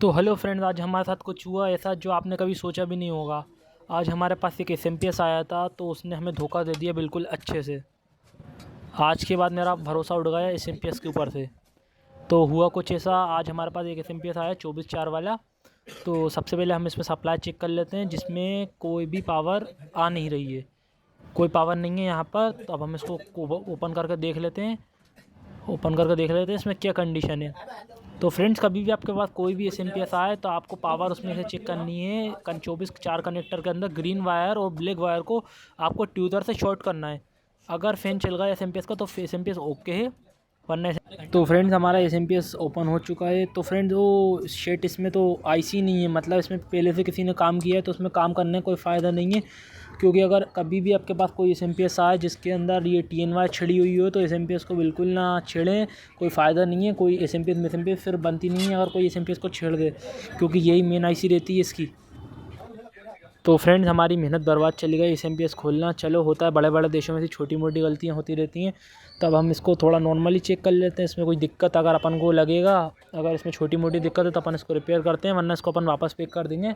तो hello friends, आज हमारे साथ कुछ हुआ ऐसा जो आपने कभी सोचा भी नहीं होगा। आज हमारे पास एक SMPS आया था तो उसने हमें धोखा दे दिया बिल्कुल अच्छे से। आज के बाद मेरा भरोसा उड़ गया SMPS के ऊपर से। तो हुआ कुछ ऐसा, आज हमारे पास एक SMPS आया 24/4 वाला। तो सबसे पहले हम इसमें सप्लाई चेक कर लेते हैं, जिसमें कोई भी पावर आ नहीं रही है, कोई पावर नहीं है यहाँ पर। तो अब हम इसको ओपन करके देख लेते हैं इसमें क्या कंडीशन है। तो फ्रेंड्स, कभी भी आपके पास कोई भी SMPS आए तो आपको पावर उसमें से चेक करनी है। 24/4 कनेक्टर के अंदर ग्रीन वायर और ब्लैक वायर को आपको ट्यूजर से शॉर्ट करना है। अगर फैन चल गया SMPS का तो SMPS ओके है, वरना। तो फ्रेंड्स, हमारा SMPS ओपन हो चुका है। तो फ्रेंड्स, वो शेट इसमें तो IC नहीं है, मतलब इसमें पहले से किसी ने काम किया है तो उसमें काम करने का कोई फ़ायदा नहीं है। क्योंकि अगर कभी भी आपके पास कोई SMPS आए जिसके अंदर ये TNY छिड़ी हुई हो तो SMPS को बिल्कुल ना छेड़ें, कोई फ़ायदा नहीं है। कोई SMPS फिर बनती नहीं है अगर कोई SMPS को छेड़ दे, क्योंकि यही मेन IC रहती है इसकी। तो फ्रेंड्स, हमारी मेहनत बर्बाद चली गई SMPS खोलना। चलो, होता है, बड़े बड़े देशों में से छोटी मोटी गलतियां होती रहती हैं। तब हम इसको थोड़ा नॉर्मली चेक कर लेते हैं। इसमें कोई दिक्कत अगर अपन को लगेगा, अगर इसमें छोटी मोटी दिक्कत है तो अपन इसको रिपेयर करते हैं, वरना इसको अपन वापस पैक कर देंगे।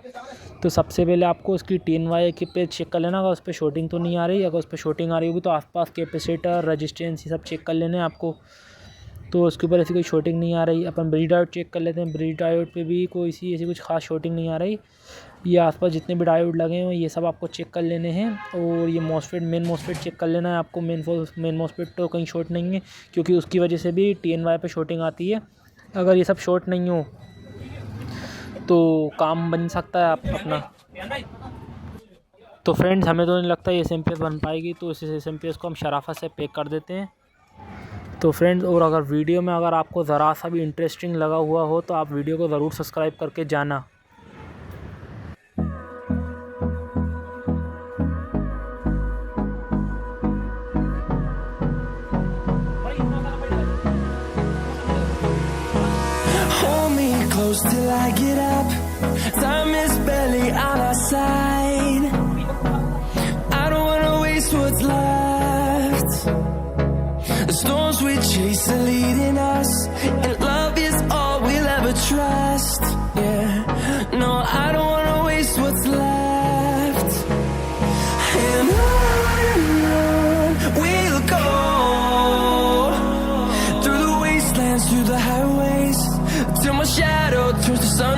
तो सबसे पहले आपको इसकी TNY की पे चेक कर लेना, अगर उस पर शॉर्टिंग तो नहीं आ रही। अगर उस पर शॉर्टिंग आ रही होगी तो आसपास कैपेसिटर, रजिस्टेंस, ये सब चेक कर लेने आपको। तो उसके ऊपर ऐसी कोई शॉर्टिंग नहीं आ रही। अपन ब्रिज डायोड चेक कर लेते हैं, ब्रिज डायोड पे भी कोई सी ऐसी कुछ खास शॉर्टिंग नहीं आ रही। ये आसपास जितने भी डायोड लगे हैं ये सब आपको चेक कर लेने हैं। और ये मेन मॉसफेट चेक कर लेना है आपको। मेन मॉसफेट तो कहीं शॉर्ट नहीं है, क्योंकि उसकी वजह से भी TNY पे शॉर्टिंग आती है। अगर ये सब शॉर्ट नहीं हो तो काम बन सकता है आप अपना। तो फ्रेंड्स, हमें तो नहीं लगता ये SMPS बन पाएगी, तो इस SMPS को हम शराफत से पैक कर देते हैं। तो फ्रेंड्स, और अगर वीडियो में अगर आपको ज़रा सा भी इंटरेस्टिंग लगा हुआ हो तो आप वीडियो को ज़रूर सब्सक्राइब करके जाना। Hold me close till I get up. Time is barely on our side. I don't wanna waste what's left. The storms we chase are leading us, and love is all we'll ever trust. Yeah, no, I don't wanna waste what's left. And on we'll go, through the wastelands, through the highways, till my shadow turns to sun